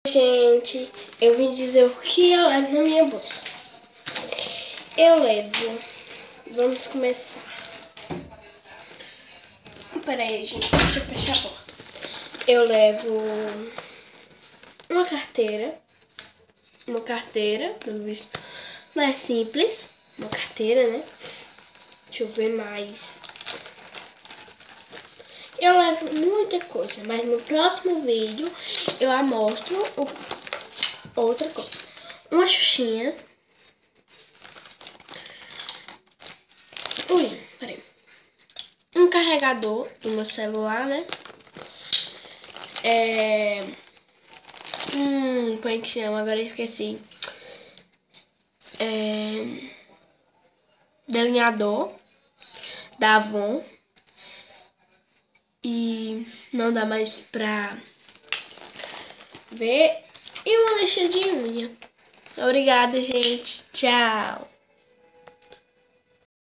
Gente, eu vim dizer o que eu levo na minha bolsa. Eu levo... Vamos começar. Pera aí, gente. Deixa eu fechar a porta. Eu levo uma carteira. Uma carteira, pelo visto. Mais simples. Uma carteira, né? Deixa eu ver mais. Eu levo muita coisa, mas no próximo vídeo eu mostro outra coisa. Uma xuxinha. Ui, peraí. Um carregador do meu celular, né? Como é que chama? Agora eu esqueci. Delineador da Avon. E não dá mais pra ver. E uma lixa de unha. Obrigada, gente. Tchau.